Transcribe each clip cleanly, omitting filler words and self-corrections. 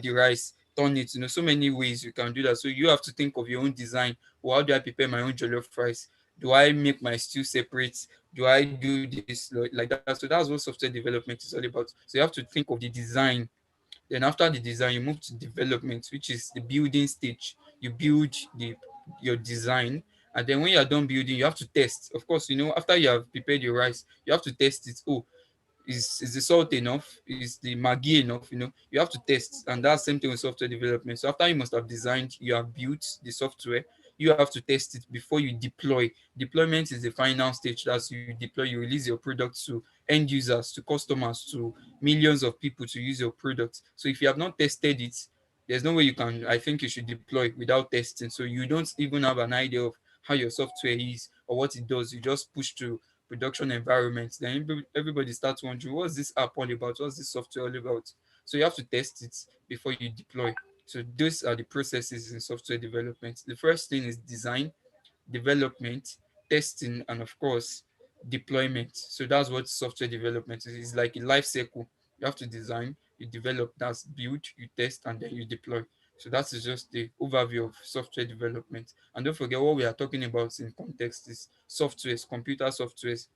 the rice, turn it. So many ways you can do that. So you have to think of your own design. Well, how do I prepare my own jollof rice? Do I make my stew separate? Do I do this like that? So that's what software development is all about. So you have to think of the design. Then after the design, you move to development, which is the building stage. You build your design, and then when you're done building, you have to test. Of course, after you have prepared your rice, you have to test it. Oh, is the salt enough? Is the maggi enough? You have to test, and that's same thing with software development. So after you must have designed, you have built the software, you have to test it before you deploy. Deployment is the final stage. That's you deploy, you release your product to end users, to customers, to millions of people to use your product. So if you have not tested it, there's no way you can. I think you should deploy without testing. So you don't even have an idea of how your software is or what it does. You just push to production environment. Then everybody starts wondering, what's this app all about? What's this software all about? So you have to test it before you deploy. So those are the processes in software development. The first thing is design, development, testing, and of course, deployment. So that's what software development is. It's like a life cycle. You have to design, you develop, that's build, you test, and then you deploy. So that is just the overview of software development. And don't forget, what we are talking about in context is softwares, computer softwares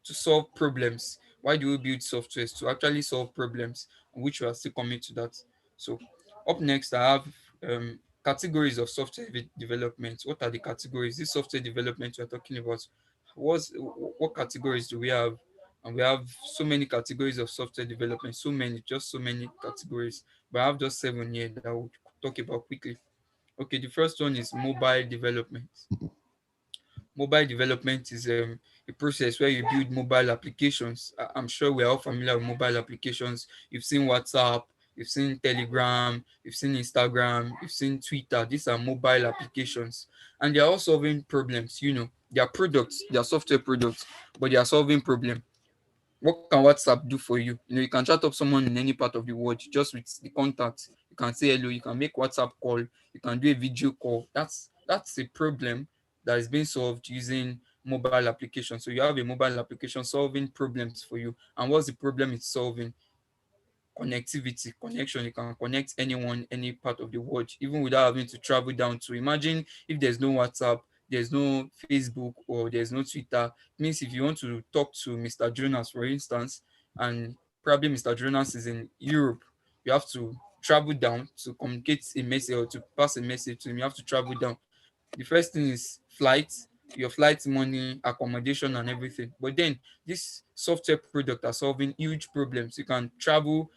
to solve problems. Why do we build softwares? To actually solve problems, which we are still coming to that. So, up next, I have categories of software development. What are the categories? This software development we are talking about. What's, what categories do we have? And we have so many categories of software development, so many, just so many categories. But I have just 7 here that I will talk about quickly. Okay, the first one is mobile development. Mobile development is a process where you build mobile applications. I'm sure we're all familiar with mobile applications. You've seen WhatsApp, you've seen Telegram, you've seen Instagram, you've seen Twitter. These are mobile applications, and they are all solving problems. They are products, they are software products, but they are solving problems. What can WhatsApp do for you? You can chat up someone in any part of the world just with the contact. You can say hello, you can make WhatsApp call, you can do a video call. That's a problem that is being solved using mobile application. So you have a mobile application solving problems for you. And what's the problem it's solving? Connectivity, connection. You can connect anyone, any part of the world, even without having to travel down to. Imagine if there's no WhatsApp, there's no Facebook, or there's no Twitter. It means if you want to talk to Mr. Jonas, for instance, and probably Mr. Jonas is in Europe, you have to travel down to communicate a message or to pass a message to him. You have to travel down. The first thing is flight, your flight money, accommodation, and everything. But then this software product are solving huge problems. You can travel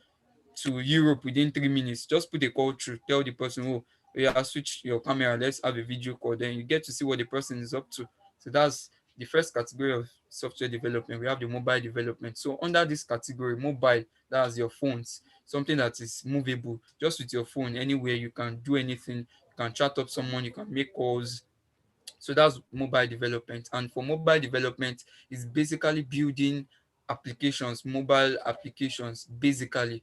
to Europe within 3 minutes. Just put a call through, tell the person, oh, yeah, switch your camera, let's have a video call. Then you get to see what the person is up to. So that's the first category of software development. We have the mobile development. So under this category, mobile, that's your phones, something that is movable. Just with your phone, anywhere you can do anything. You can chat up someone, you can make calls. So that's mobile development. And for mobile development, is basically building applications, mobile applications, basically.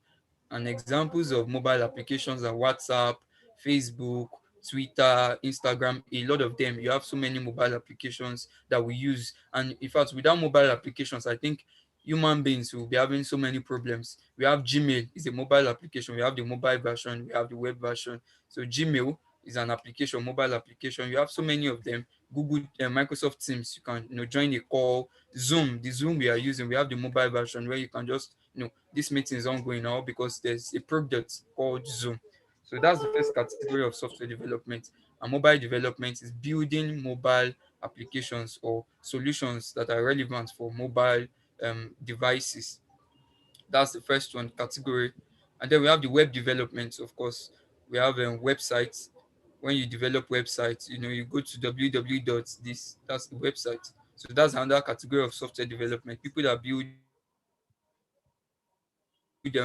And examples of mobile applications are WhatsApp, Facebook, Twitter, Instagram, a lot of them. You have so many mobile applications that we use. And in fact, without mobile applications, I think human beings will be having so many problems. We have Gmail, is a mobile application. We have the mobile version, we have the web version. So Gmail is an application, mobile application. You have so many of them. Google, Microsoft Teams, you can join a call. Zoom, the Zoom we are using, we have the mobile version where you can just this meeting is ongoing now because there's a product called Zoom. So that's the first category of software development. And mobile development is building mobile applications or solutions that are relevant for mobile devices. That's the first one category. And then we have the web development, of course. We have websites. When you develop websites, you go to www dot this, that's the website. So that's another category of software development. People that build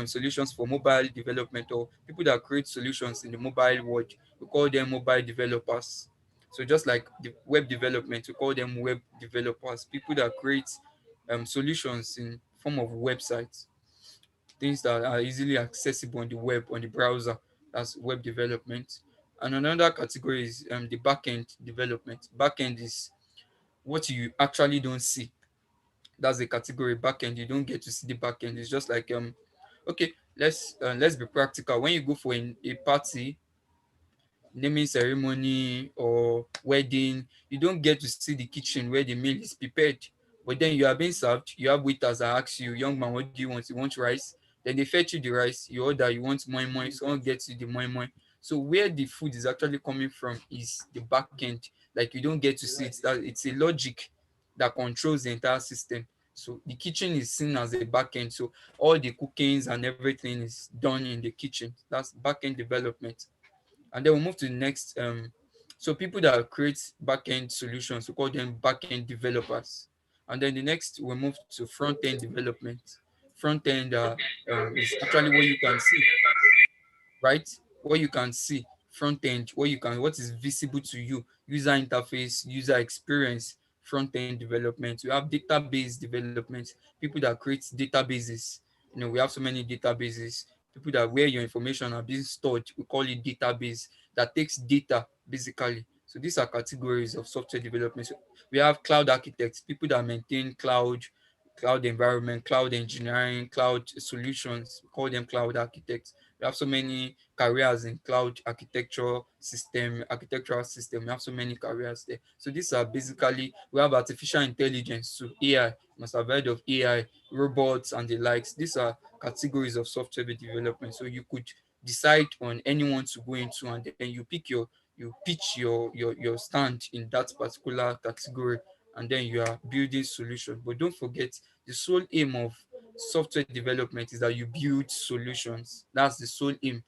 solutions for mobile development, or people that create solutions in the mobile world, we call them mobile developers. So just like the web development, we call them web developers, people that create solutions in form of websites, things that are easily accessible on the web, on the browser. That's web development. And another category is the backend development. Backend is what you actually don't see. That's the category backend. You don't get to see the backend. It's just like Okay, let's be practical. When you go for a party, naming ceremony or wedding, you don't get to see the kitchen where the meal is prepared. But then you are being served, you have waiters that ask you, young man, what do you want? You want rice? Then they fetch you the rice, you order, you want moi moi, someone gets you the moi moi. So where the food is actually coming from is the back end. Like you don't get to see it. That it's a logic that controls the entire system. So the kitchen is seen as a back end. So all the cookings and everything is done in the kitchen. That's back end development. And then we'll move to the next. So people that create backend solutions, we call them backend developers. And then the next, we'll move to front end development. Front end is actually what you can see, right? What you can see, front end, what is visible to you, user interface, user experience, front end development. We have database development, people that create databases. We have so many databases, people that where your information are being stored, we call it database, that takes data basically. So these are categories of software development. So we have cloud architects, people that maintain cloud environment, cloud engineering, cloud solutions. We call them cloud architects. We have so many careers in cloud architectural system. We have so many careers there. So these are basically, we have artificial intelligence, so AI. You must have heard of AI, robots and the likes. These are categories of software development. So you could decide on anyone to go into, and then you pitch your stand in that particular category, and then you are building solution. But don't forget, the sole aim of software development is that you build solutions. That's the sole aim.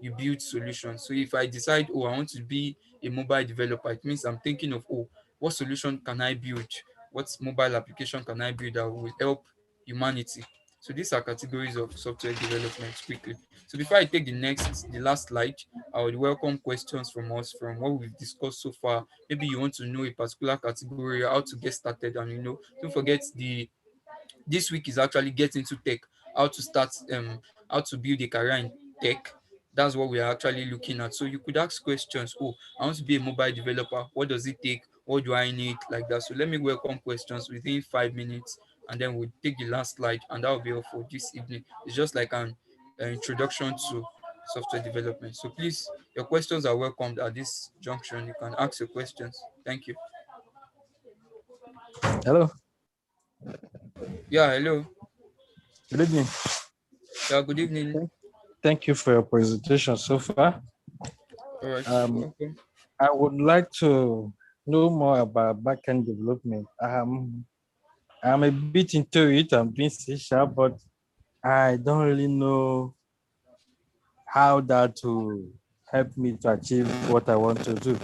You build solutions. So if I decide, oh, I want to be a mobile developer, it means I'm thinking of, oh, what solution can I build? What mobile application can I build that will help humanity? So these are categories of software development quickly. So before I take the last slide, I would welcome questions from us from what we've discussed so far. Maybe you want to know a particular category, how to get started, and don't forget the this week is actually get into tech, how to start, how to build a career in tech. That's what we are actually looking at. So you could ask questions. Oh, I want to be a mobile developer. What does it take? What do I need? Like that. So let me welcome questions within 5 minutes, and then we'll take the last slide, and that will be all for this evening. It's just like an introduction to software development. So please, your questions are welcomed at this junction. You can ask your questions. Thank you. Hello, Yeah, hello. good evening. Yeah, good evening. Thank thank you for your presentation so far. All right, you're Um, welcome. I would like to know more about backend development. I'm a bit into it. I'm doing C sharp, but I don't really know how that to help me to achieve what I want to do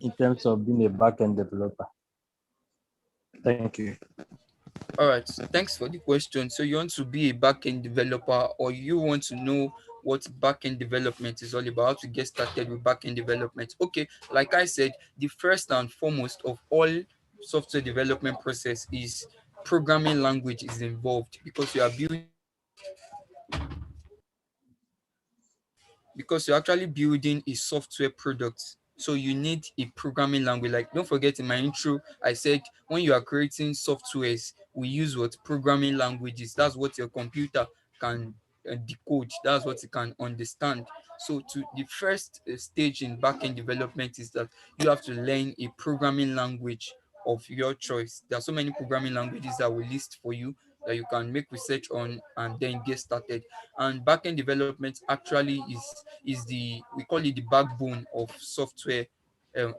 in terms of being a backend developer. Thank you. All right, so thanks for the question. So you want to be a backend developer, or you want to know what backend development is all about, how to get started with backend development? Okay, like I said, the first and foremost of all software development process is programming language is involved, because you're actually building a software product. So you need a programming language. Like, don't forget, in my intro, I said when you are creating softwares, we use what programming languages. That's what your computer can decode. That's what it can understand. So to the first stage in backend development is that you have to learn a programming language of your choice. There are so many programming languages that will list for you that you can make research on and then get started. And backend development actually is the we call it the backbone of software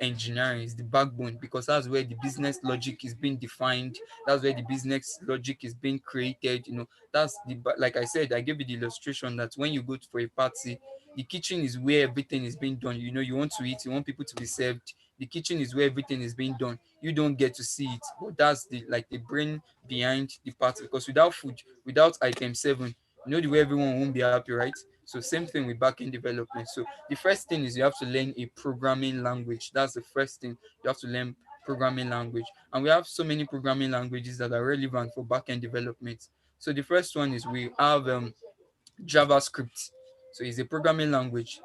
engineering. Is the backbone because that's where the business logic is being defined. That's where the business logic is being created. That's like I said, I gave you the illustration that when you go for a party, the kitchen is where everything is being done. You want to eat, you want people to be served. The kitchen is where everything is being done. You don't get to see it, but that's the brain behind the party. Because without food, without item 7, the way everyone won't be happy, right? So same thing with backend development. So the first thing is you have to learn a programming language. That's the first thing. You have to learn programming language. And we have so many programming languages that are relevant for backend development. So the first one is we have JavaScript. So it's a programming language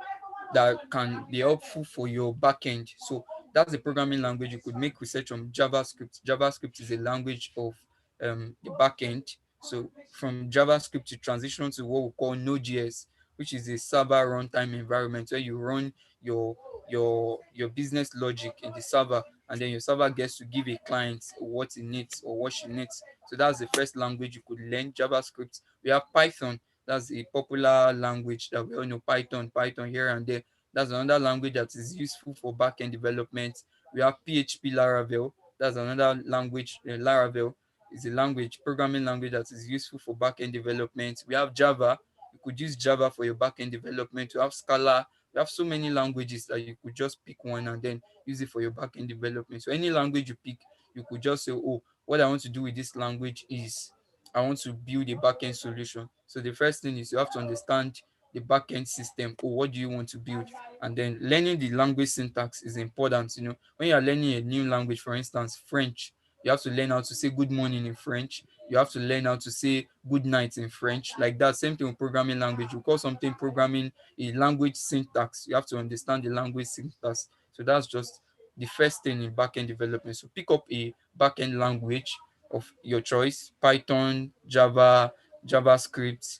that can be helpful for your backend. So that's a programming language. You could make research on JavaScript. JavaScript is a language of the backend. So from JavaScript you transition to what we call Node.js, which is a server runtime environment where you run your your business logic in the server, and then your server gets to give a client what he needs or what she needs. So that's the first language you could learn, JavaScript. We have Python. That's a popular language that we all know. Python here and there. That's another language that is useful for backend development. We have PHP Laravel. That's another language. Laravel is a language, programming language that is useful for backend development. We have Java. You could use Java for your backend development. We have Scala. We have so many languages that you could just pick one and then use it for your backend development. So any language you pick, you could just say, oh, what I want to do with this language is I want to build a backend solution. So the first thing is you have to understand the backend system, or what do you want to build, and then learning the language syntax is important. When you are learning a new language, for instance French, you have to learn how to say good morning in French. You have to learn how to say good night in French. Like that, same thing with programming language. We call something programming a language syntax. You have to understand the language syntax. So that's just the first thing in backend development. So pick up a backend language of your choice: Python, Java, JavaScript,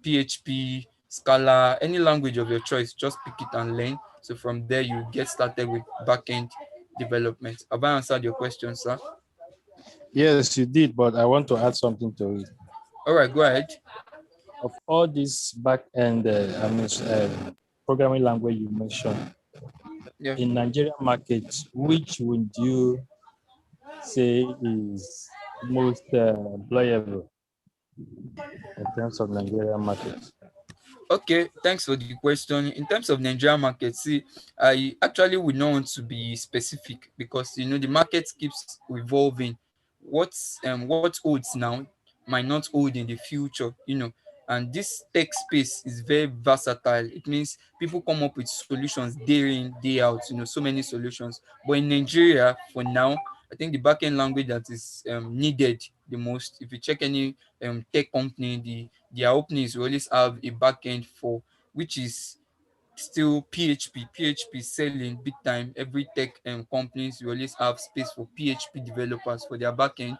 PHP, Scala, any language of your choice. Just pick it and learn. So from there, you get started with backend development. Have I answered your question, sir? Yes, you did, but I want to add something to it. All right, go ahead. Of all these back end, programming language you mentioned, Yeah. in Nigerian market, which would you say is most employable in terms of Nigerian market? Okay, thanks for the question. In terms of Nigerian market, see, I actually would not want to be specific because the market keeps evolving. What holds now might not hold in the future, and this tech space is very versatile. It means people come up with solutions day in, day out, so many solutions. But in Nigeria, for now, I think the backend language that is needed the most, if you check any tech company, their openings will always have a backend for, which is still PHP. PHP selling big time. Every tech companies will always have space for PHP developers for their backend.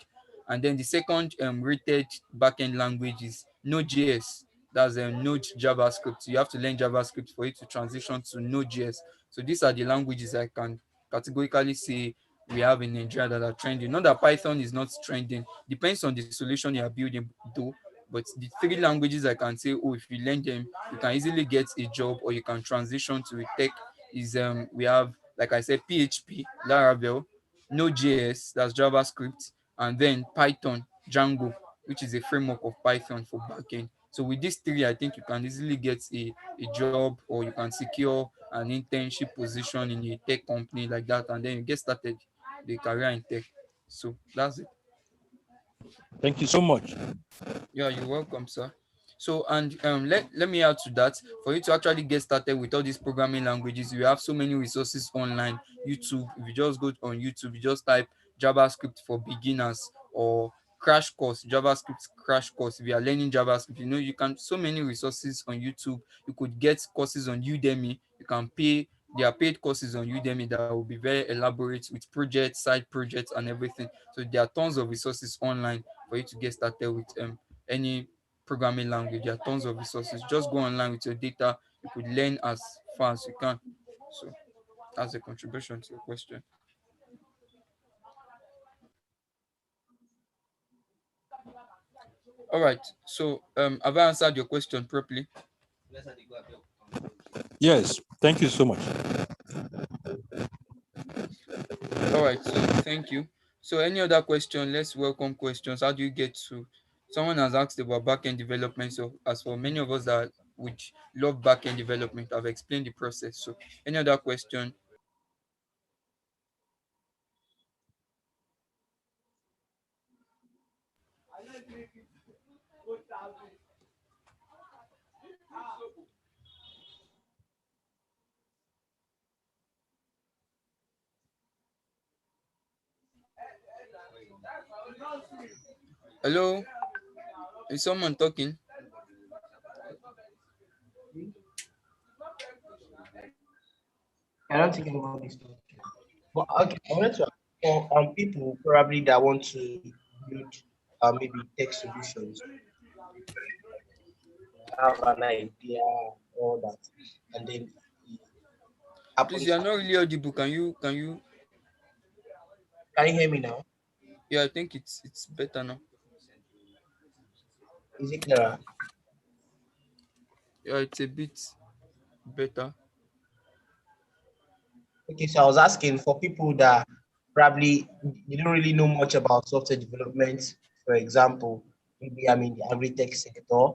And then the second rated backend language is Node.js. That's Node JavaScript. You have to learn JavaScript for it to transition to Node.js. So these are the languages I can categorically say we have in Nigeria that are trending. Not that Python is not trending. Depends on the solution you are building, though. But the three languages I can say, oh, if you learn them, you can easily get a job or you can transition to a tech is we have, like I said, PHP, Laravel, Node.js, that's JavaScript, and then Python, Django, which is a framework of Python for backend. So with these three, I think you can easily get a job, or you can secure an internship position in a tech company like that, and then you get started the career in tech. So that's it. Thank you so much. Yeah, you're welcome, sir. So, and let me add to that. For you to actually get started with all these programming languages, you have so many resources online. YouTube, if you just go on YouTube, you just type JavaScript for beginners or crash course, JavaScript crash course. If you are learning JavaScript, you can, so many resources on YouTube. You could get courses on Udemy. You can pay. There are paid courses on Udemy that will be very elaborate with projects, side projects, and everything. So there are tons of resources online for you to get started with any programming language. There are tons of resources. Just go online with your data. You could learn as far as you can. So that's a contribution to your question. All right. So have I answered your question properly? Yes, thank you so much. All right. So thank you. So any other question? Let's welcome questions. How do you get to? Someone has asked about backend development. So as for many of us that which love backend development, I've explained the process. So any other question? Hello, is someone talking? I don't think anybody's talking. But okay, I wanted to ask for people probably that want to build. maybe tech solutions. Have an idea, all that, and then it Please, happens you are to not be. really audible. Can you? Can you hear me now? Yeah, I think it's better now. Is it clearer? Yeah, it's a bit better. Okay, so I was asking for people that probably they don't really know much about software development. For example, maybe I'm in the agri-tech sector,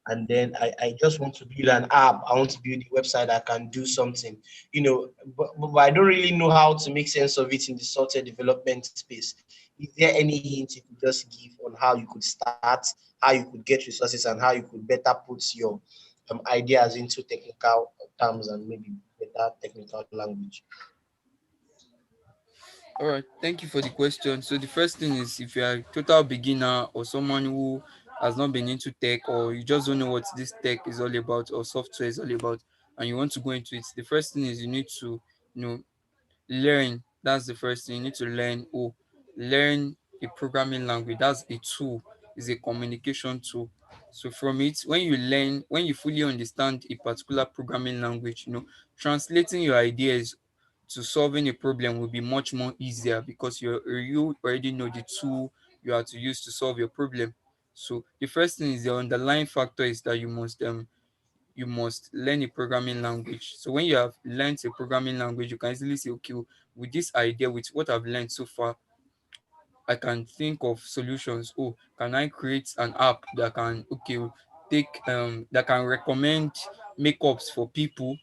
and then I just want to build an app. I want to build a website that can do something, but I don't really know how to make sense of it in the software development space. Is there any hint you could just give on how you could start, how you could get resources, and how you could better put your ideas into technical terms and maybe better technical language? All right, thank you for the question. So the first thing is, if you are a total beginner or someone who has not been into tech, or you just don't know what this tech is all about or software is all about, and you want to go into it, the first thing is you need to, you know, learn. That's the first thing. You need to learn. Oh, learn a programming language. That's a tool. Is a communication tool. So from it, when you learn, when you fully understand a particular programming language, translating your ideas to solving a problem will be much more easier, because you already know the tool you are to use to solve your problem. So the first thing is, the underlying factor is that you must learn a programming language. So when you have learned a programming language, you can easily say, okay, with this idea, with what I've learned so far, I can think of solutions. Oh, can I create an app that can, okay, that can recommend makeups for people,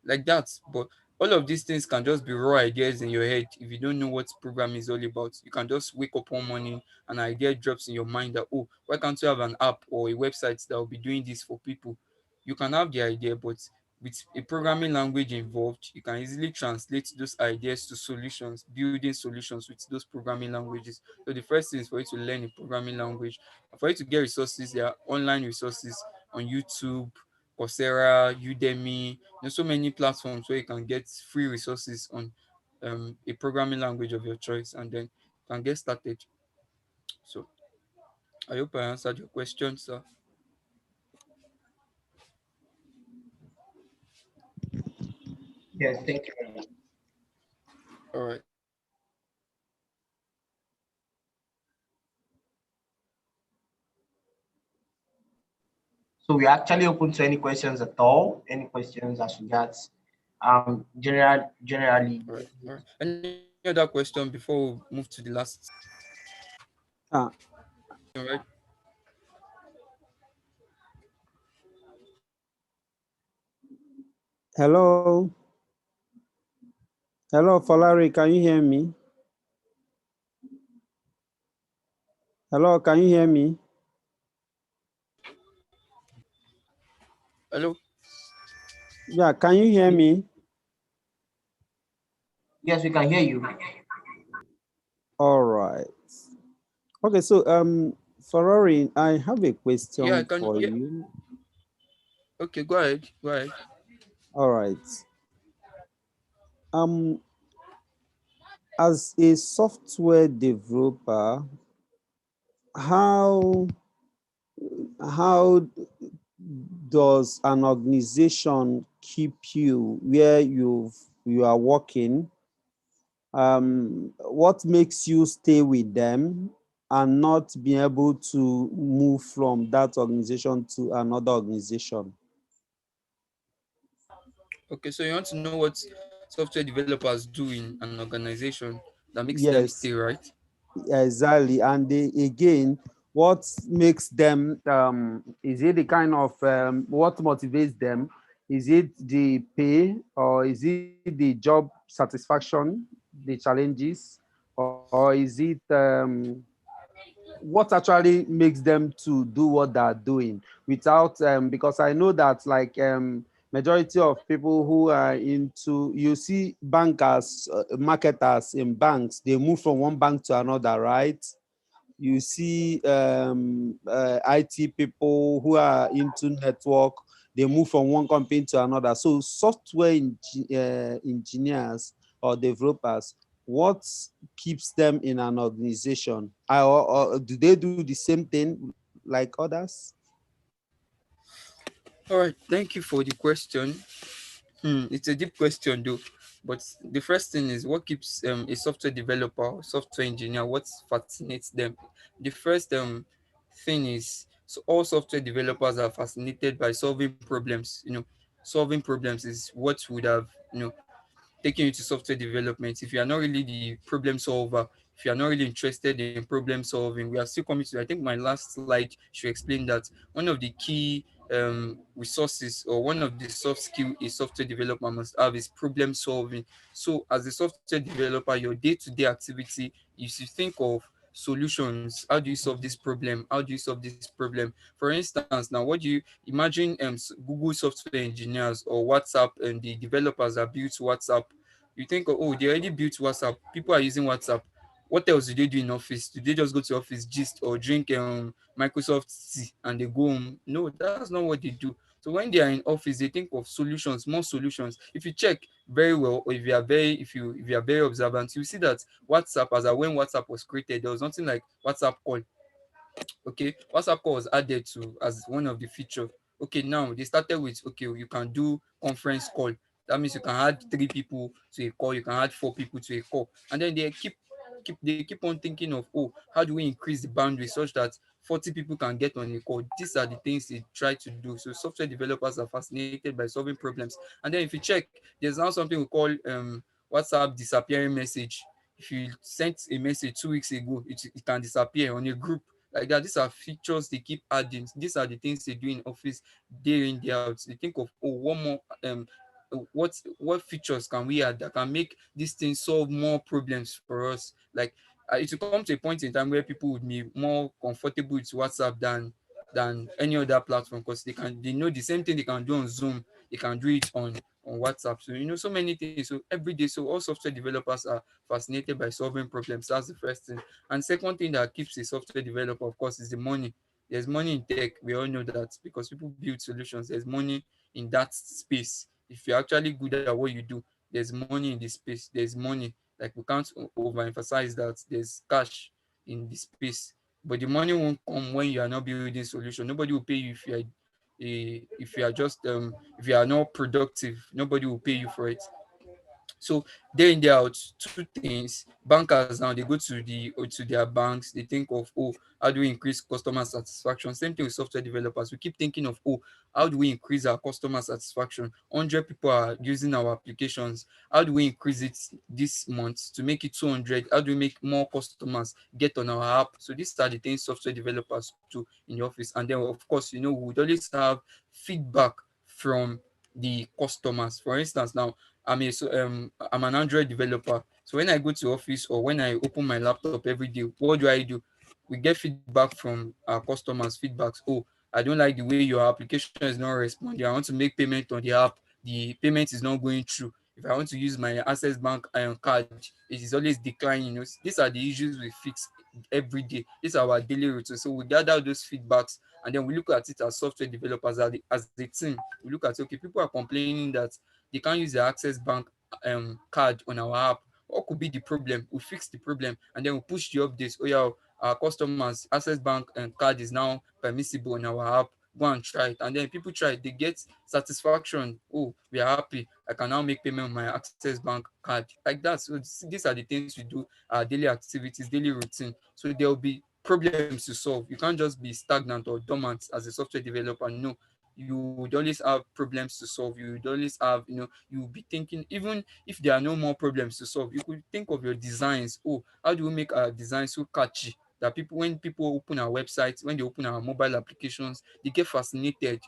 like that. But all of these things can just be raw ideas in your head. If you don't know what programming is all about, you can just wake up one morning, an idea drops in your mind that, oh, why can't you have an app or a website that will be doing this for people? You can have the idea, but with a programming language involved, you can easily translate those ideas to solutions, building solutions with those programming languages. So the first thing is for you to learn a programming language. And for you to get resources, there are online resources on YouTube, Coursera, Udemy. There's so many platforms where you can get free resources on a programming language of your choice, and then you can get started. So I hope I answered your question, sir. Yes, thank you very much. All right. So we're actually open to any questions at all, any questions as regards generally. All right. All right. Any other question before we move to the last Ah, question, right? hello, hello, Folari, can you hear me? Hello, can you hear me? Hello. Yeah, can you hear me? Yes, we can hear you. All right. Okay, so Ferrari, I have a Yeah, I question can. for Yeah. you. Okay, go ahead. Go ahead. All right. Um, as a software developer, how how does an organization keep you where you are working? What makes you stay with them and not be able to move from that organization to another organization? Okay, so you want to know what software developers do in an organization that makes them stay, Yes, right? exactly. And again, what makes them, is it the kind of, what motivates them? Is it the pay, or is it the job satisfaction, the challenges, or is it what actually makes them to do what they're doing without because I know that like majority of people who are into, you see bankers, marketers in banks, they move from one bank to another, right? You see IT people who are into network, they move from one company to another. So software engineers or developers, what keeps them in an organization? Or do they do the same thing like others? All right, thank you for the question. It's a deep question though. But the first thing is, what keeps a software developer or software engineer, what fascinates them? The first thing is, so all software developers are fascinated by solving problems. Solving problems is what would have, taking you to software development. If you are not really the problem solver, if you are not really interested in problem solving, we are still coming to, I think my last slide should explain that one of the key resources, or one of the soft skill a software developer must have, is problem solving. So as a software developer, your day-to-day activity is to think of solutions. How do you solve this problem? How do you solve this problem? For instance, now, what do you imagine Google software engineers or WhatsApp and the developers that built WhatsApp? You think, oh, they already built WhatsApp. People are using WhatsApp. What else do they do in office? Do they just go to office, gist, or drink Microsoft tea and they go home? No, that's not what they do. So when they are in office, they think of solutions, more solutions. If you check very well, or if you are very observant, you see that WhatsApp, as at when WhatsApp was created, there was nothing like WhatsApp call. Okay, WhatsApp call was added to as one of the feature. Okay, now they started with, okay, you can do conference call. That means you can add three people to a call, you can add four people to a call, and then they keep on thinking of, oh, how do we increase the boundary such that 40 people can get on a call. These are the things they try to do. So software developers are fascinated by solving problems. And then if you check, there's now something we call WhatsApp disappearing message. If you sent a message 2 weeks ago, it can disappear on a group like that. These are features they keep adding. These are the things they do in office day in, day out. They think of, oh, one more what features can we add that can make this thing solve more problems for us. Like it will come to a point in time where people would be more comfortable with WhatsApp than any other platform, because they know the same thing they can do on Zoom, they can do it on WhatsApp. So so many things. So every day, so all software developers are fascinated by solving problems. That's the first thing. And second thing that keeps a software developer, of course, is the money. There's money in tech. We all know that because people build solutions. There's money in that space. If you're actually good at what you do, there's money in this space. There's money. Like, we can't overemphasize that there's cash in the space. But the money won't come when you are not building solution. Nobody will pay you if you are not productive. Nobody will pay you for it. So day in day out, two things. Bankers now, they go to their banks, they think of, oh, how do we increase customer satisfaction? Same thing with software developers. We keep thinking of, oh, how do we increase our customer satisfaction? 100 people are using our applications. How do we increase it this month to make it 200? How do we make more customers get on our app? So these are the things software developers do in the office. And then, of course, we would always have feedback from the customers. For instance, now I'm an Android developer. So when I go to office or when I open my laptop every day, what do? We get feedback from our customers. Feedbacks. Oh, I don't like the way your application is not responding. I want to make payment on the app. The payment is not going through. If I want to use my Access Bank card, it is always declining. These are the issues we fix every day. These are our daily routine. So we gather those feedbacks, and then we look at it as software developers, as a team. We look at, okay, people are complaining that they can't use their Access Bank card on our app. What could be the problem? We fix the problem, and then we push the updates. Oh yeah, our customers Access Bank card is now permissible on our app. Go and try it, and then people try it. They get satisfaction. Oh, we are happy. I can now make payment on my Access Bank card, like that. So these are the things we do. Our daily activities, daily routine. So there will be problems to solve. You can't just be stagnant or dormant as a software developer. No, you would always have problems to solve. You would always have, you will be thinking, even if there are no more problems to solve, you could think of your designs. Oh, how do we make our design so catchy that when people open our websites, when they open our mobile applications, they get fascinated.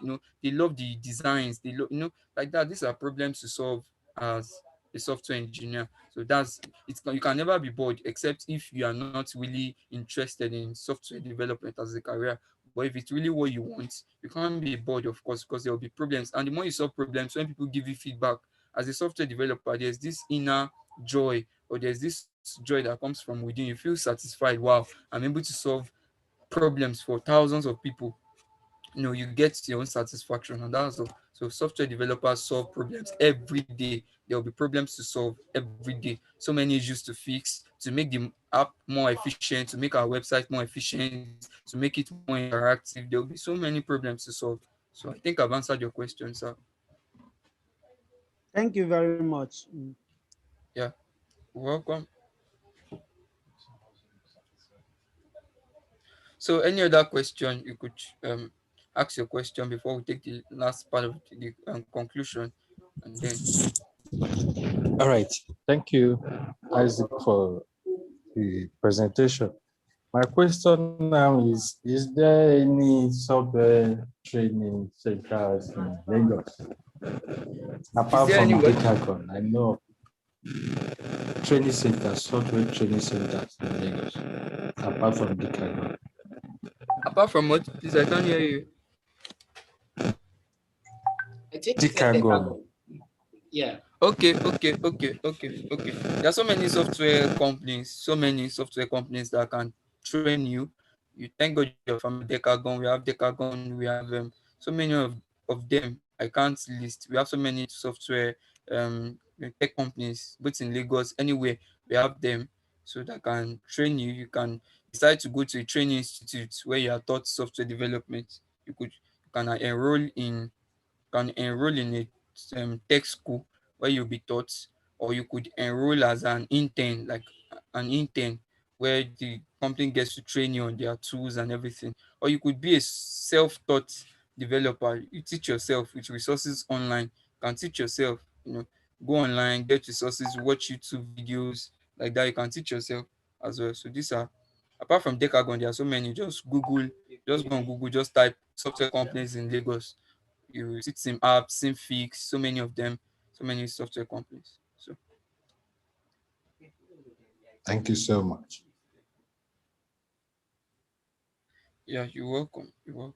They love the designs. They love, like that. These are problems to solve as a software engineer. So you can never be bored, except if you are not really interested in software development as a career. But if it's really what you want, you can't be bored, of course, because there will be problems. And the more you solve problems, when people give you feedback as a software developer, there's this inner joy, or there's this joy that comes from within. You feel satisfied. Wow, I'm able to solve problems for thousands of people. you get your own satisfaction, and that's all. So software developers solve problems every day. There will be problems to solve every day, so many issues to fix, to make the app more efficient, to make our website more efficient, to make it more interactive. There will be so many problems to solve. So I think I've answered your question, sir. Thank you very much. Yeah, welcome. So any other question you could ask your question before we take the last part of the conclusion, and then All right. Thank you, Isaac, for the presentation. My question now is there any software training centers in Lagos is apart there any from what? Decagon? I know training centers, software training centers in Lagos apart from Decagon. Apart from what? Please, I can't hear you. I think he said they can Decagon. go. Yeah. Okay. There are so many software companies, that can train you. You thank God you're familiar with Decagon. We have Decagon. We have so many of them. I can't list. We have so many software tech companies, both in Lagos, anywhere. We have them, so that can train you. You can decide to go to a training institute where you are taught software development. You can enroll in a tech school where you'll be taught, or you could enroll as an intern, like an intern, where the company gets to train you on their tools and everything. Or you could be a self-taught developer. You teach yourself with resources online. You can teach yourself, go online, get resources, watch YouTube videos, like that. You can teach yourself as well. So these are, apart from Decagon, there are so many. Just go on Google, just type software companies in Lagos. You see Team Apps, Fix, so many of them, so many software companies. So Thank you so much. yeah, you're welcome. You're welcome.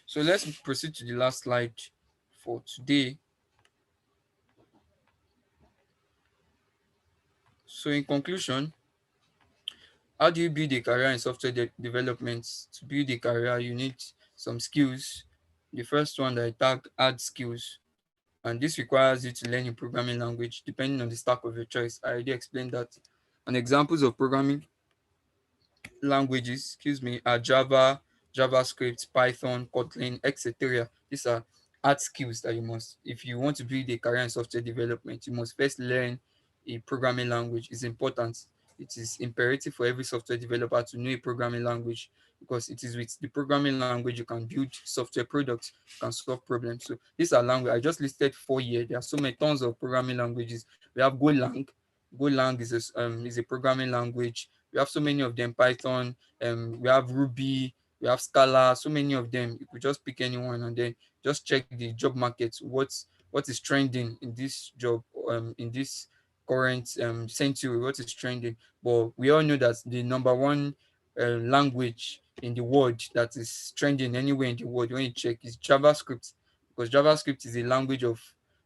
So let's proceed to the last slide for today. So in conclusion, how do you build a career in software development? To build a career, you need some skills. The first one that I tag, hard skills. And this requires you to learn a programming language depending on the stack of your choice. I already explained that. And examples of programming languages, are Java, JavaScript, Python, Kotlin, etc. These are hard skills that you must, if you want to build a career in software development, you must first learn a programming language. It's important. It is imperative for every software developer to know a programming language, because it is with the programming language you can build software products, you can solve problems. So these are language. I just listed 4 here. There are so many tons of programming languages. We have Golang. Golang is a programming language. We have so many of them. Python, we have Ruby, we have Scala, so many of them. You could just pick anyone and then just check the job market. What is trending in this job, in this current century? What is trending? But we all know that the number one language in the world that is trending anywhere in the world when you check is JavaScript, because JavaScript is a language of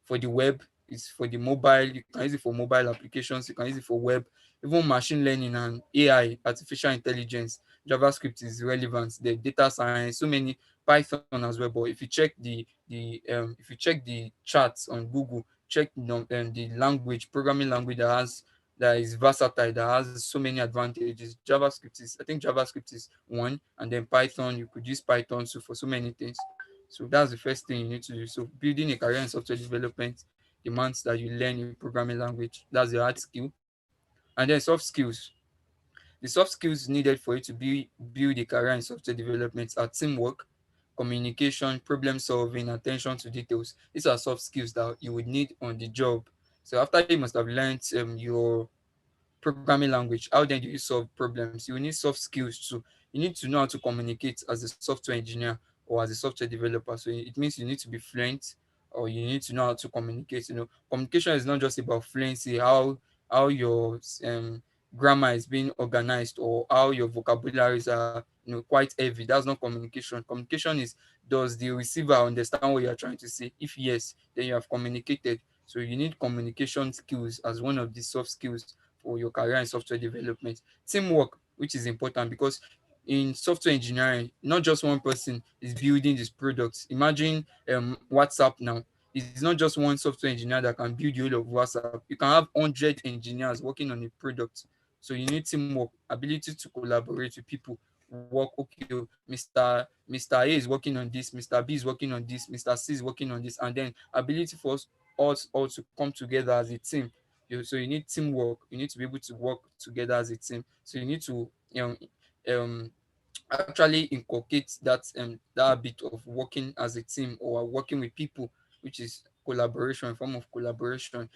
for the web. It's for the mobile. You can use it for mobile applications. You can use it for web, even machine learning and AI, artificial intelligence. JavaScript is relevant. The data science, so many, Python as well. But if you check the charts on Google, check the language, programming language that is versatile, that has so many advantages. I think JavaScript is one, and then Python. You could use Python so for so many things. So that's the first thing you need to do. So building a career in software development demands that you learn a programming language. That's the hard skill. And then soft skills. The soft skills needed for you to build a career in software development are teamwork, communication, problem solving, attention to details. These are soft skills that you would need on the job. So after you must have learned your programming language, how then do you solve problems? You will need soft skills too. You need to know how to communicate as a software engineer or as a software developer. So it means you need to be fluent, or you need to know how to communicate. Communication is not just about fluency, how your grammar is being organized, or how your vocabularies are quite heavy. That's not communication. Communication is, does the receiver understand what you are trying to say? If yes, then you have communicated. So you need communication skills as one of the soft skills for your career in software development. Teamwork, which is important, because in software engineering, not just one person is building these products. Imagine WhatsApp now. It's not just one software engineer that can build the whole of WhatsApp. You can have 100 engineers working on a product. So you need teamwork, ability to collaborate with people. Work, okay, oh, Mr. A is working on this, Mr. B is working on this, Mr. C is working on this, and then ability for us all to come together as a team. So you need teamwork. You need to be able to work together as a team. So you need to um actually inculcate that bit of working as a team or working with people, which is collaboration, a form of collaboration,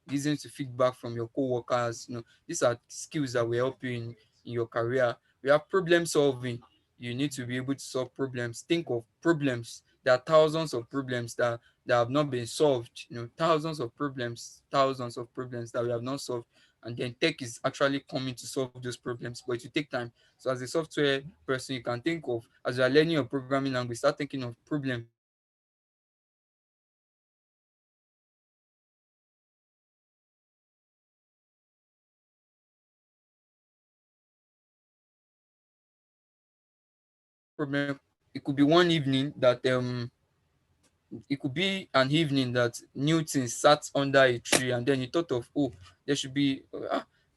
listening to feedback from your co-workers. These are skills that will help you in your career. We have problem solving. You need to be able to solve problems. Think of problems. There are thousands of problems that have not been solved. Thousands of problems that we have not solved. And then tech is actually coming to solve those problems, but it will take time. So as a software person, you can think of, as you are learning your programming language, start thinking of problems that have not been solved. Problems that have not been solved. And then you start thinking of problem. It could be one evening that it could be an evening that Newton sat under a tree and then he thought of, oh, there should be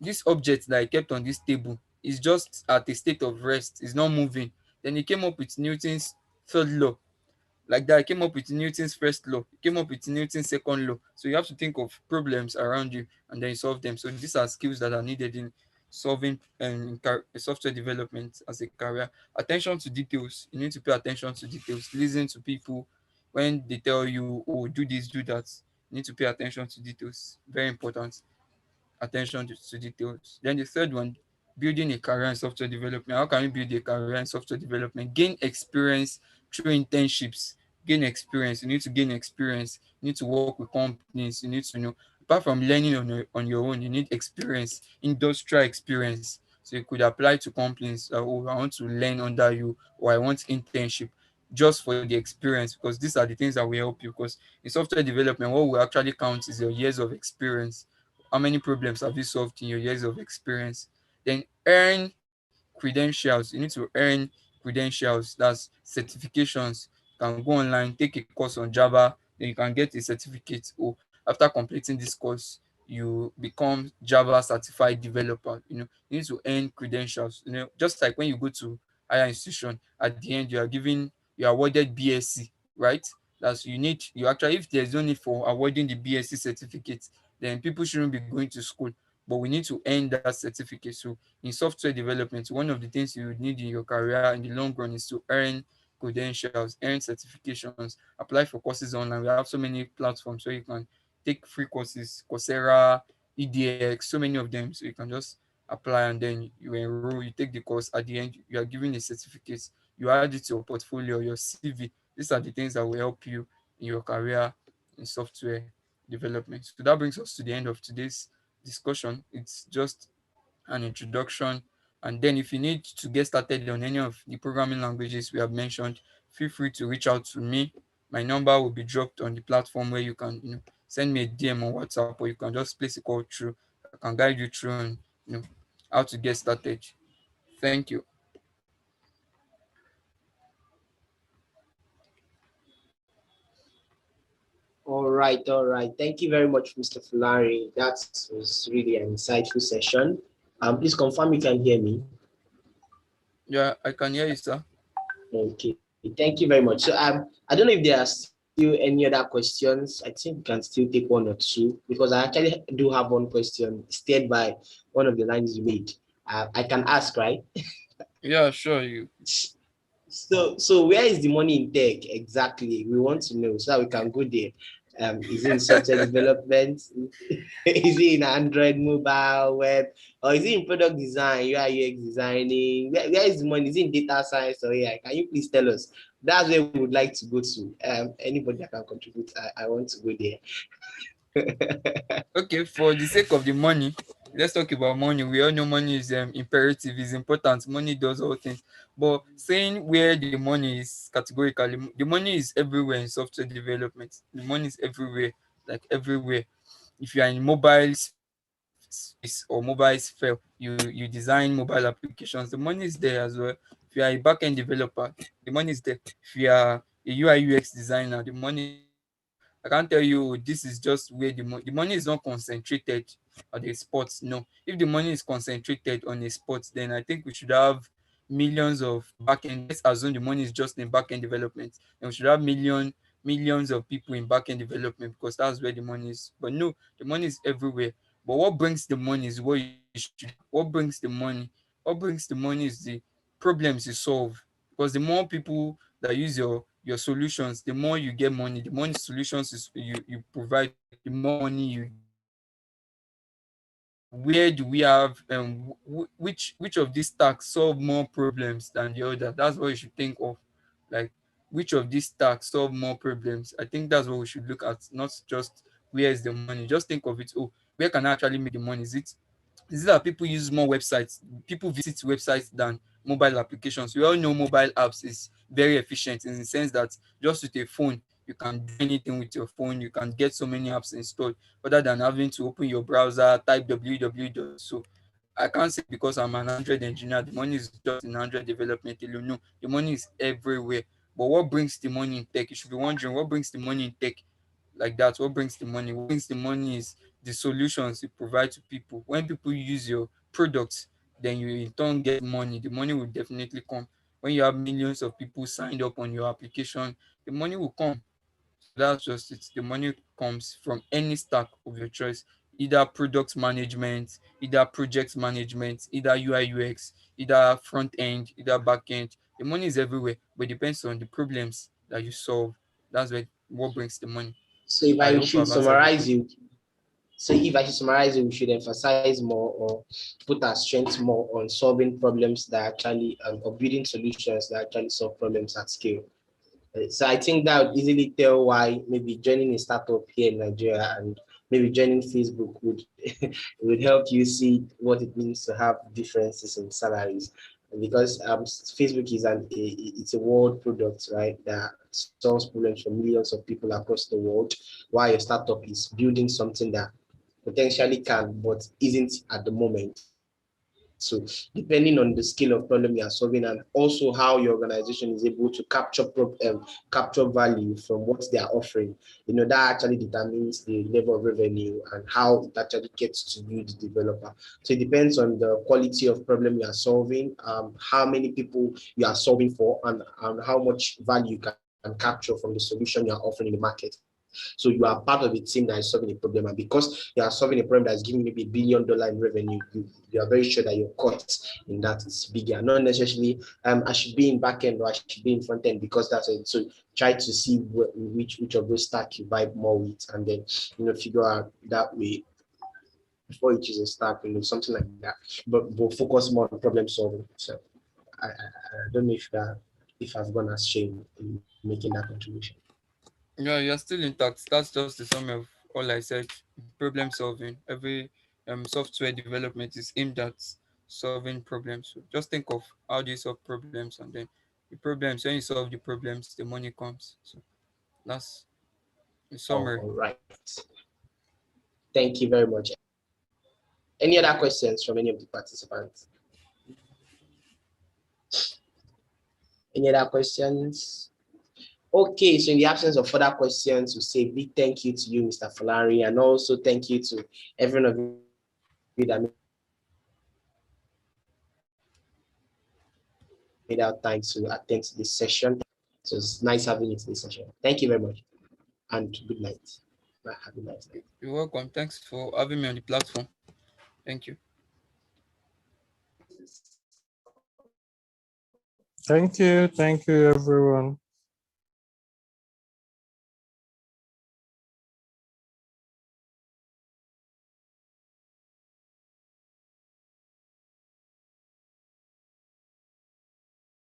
this object that I kept on this table is just at a state of rest, is not moving. Then he came up with Newton's third law. Like that, I came up with Newton's first law, came up with Newton's second law. So you have to think of problems around you and then you solve them. So these are skills that are needed in solving software development as a career. Attention to details. You need to pay attention to details. Listen to people when they tell you, oh, do this, do that. You need to pay attention to details. Very important. Attention to details. Then the third one, building a career in software development. How can you build a career in software development? Gain experience through internships. Gain experience. You need to gain experience. You need to work with companies. You need to know. Apart from learning on your own, you need experience, industrial experience. So you could apply to companies. Oh, I want to learn under you, or I want internship, just for the experience, because these are the things that will help you. Because in software development, what will actually count is your years of experience. How many problems have you solved in your years of experience? Then earn credentials. You need to earn credentials. That's certifications. You can go online, take a course on Java, then you can get a certificate. Or after completing this course, you become Java certified developer. You need to earn credentials. Just like when you go to higher institution, at the end you are awarded BSc, right? That's you actually, if there's no need for awarding the BSc certificate, then people shouldn't be going to school. But we need to earn that certificate. So in software development, one of the things you would need in your career in the long run is to earn credentials, earn certifications, apply for courses online. We have so many platforms where you can take free courses, Coursera, EDX, so many of them. So you can just apply and then you enroll, you take the course. At the end, you are given a certificate. You add it to your portfolio, your CV. These are the things that will help you in your career in software development. So that brings us to the end of today's discussion. It's just an introduction. And then if you need to get started on any of the programming languages we have mentioned, feel free to reach out to me. My number will be dropped on the platform where you can, send me a DM on WhatsApp, or you can just place a call through. I can guide you through on, how to get started. Thank you. All right. Thank you very much, Mr. Fulari. That was really an insightful session. Please confirm you can hear me. Yeah, I can hear you, sir. Okay, thank you very much. So I don't know if there are still any other questions. I think we can still take one or two, because I actually do have one question steered by one of the lines you made. I can ask, right? Yeah, sure. You. So where is the money in tech exactly? We want to know so that we can go there. Is it in software development? Is it in Android mobile web? Or is it in product design, UI UX designing? Where is the money? Is it in data science or AI? Can you please tell us? That's where we would like to go to. Anybody that can contribute, I want to go there. Okay, for the sake of the money, let's talk about money. We all know money is imperative, is important. Money does all things. But saying where the money is categorically, the money is everywhere in software development. The money is everywhere, like everywhere. If you are in mobile space or mobile sphere, you design mobile applications. The money is there as well. If you are a back-end developer, the money is there. If you are a UI UX designer, the money is there. So I can't tell you, "Oh, this is just where the money is not concentrated at the sports." No. If the money is concentrated on a sport, then I think we should have millions of back-end. Let's assume the money is just in back-end development. And we should have millions of people in back-end development, because that's where the money is. But no, the money is everywhere. But what brings the money is what you should what brings the money. What brings the money is the problems you solve. Because the more people that use your solutions, the more you get money. The more solutions you provide, the more money you get. So where do we have which of these stacks solve more problems than the other? That's what you should think of. Like, which of these stacks solve more problems? I think that's what we should look at, not just where is the money. Just think of it. Oh, where can I actually make the money? Is it that people use more websites, people visit websites than mobile applications? We all know mobile apps is very efficient in the sense that just with a phone, you can do anything with your phone. You can get so many apps installed rather than having to open your browser, type www. So I can't say because I'm an Android engineer, the money is just in Android development alone. No, the money is everywhere. But what brings the money in tech? You should be wondering, what brings the money in tech like that? What brings the money? What brings the money is the solutions you provide to people. When people use your products, then you in turn get money. The money will definitely come. When you have millions of people signed up on your application, the money will come. So that's just it. The money comes from any stack of your choice, either product management, either project management, either UI UX, either front end, either back end. The money is everywhere, but it depends on the problems that you solve. That's what brings the money. So if I I hope should I've answered your summarize question. you, so if I should summarize it, we should emphasize more or put our strength more on solving problems that actually or building solutions that actually solve problems at scale. So I think that would easily tell why maybe joining a startup here in Nigeria and maybe joining Facebook would would help you see what it means to have differences in salaries. Because Facebook is it's a world product, right? That solves problems for millions of people across the world. While your startup is building something that potentially can, but isn't at the moment. So depending on the scale of problem you are solving and also how your organization is able to capture value from what they are offering, that actually determines the level of revenue and how it actually gets to you, the developer. So it depends on the quality of problem you are solving, how many people you are solving for, and how much value you can capture from the solution you are offering in the market. So you are part of a team that is solving a problem, and because you are solving a problem that is giving maybe $1 billion in revenue, you are very sure that your cut in that is bigger. Not necessarily I should be in back end or I should be in front end because that's it. So try to see which of those stack you vibe more with, and then figure out that way before you choose a stack, something like that. But focus more on problem solving. So I don't know if I've gone astray in making that contribution. Yeah, you're still intact. That's just the sum of all I said. Problem solving. Every software development is aimed at solving problems. So just think of how do you solve problems, and then the problems. When you solve the problems, the money comes. So that's the summary. All right. Thank you very much. Any other questions from any of the participants? Any other questions? Okay, so in the absence of further questions, we say big thank you to you, Mr. Falari, and also thank you to everyone of you that made out time to attend to this session. So it's nice having you to this session. Thank you very much, and good night. Have a nice night. You're welcome. Thanks for having me on the platform. Thank you. Thank you. Thank you, everyone.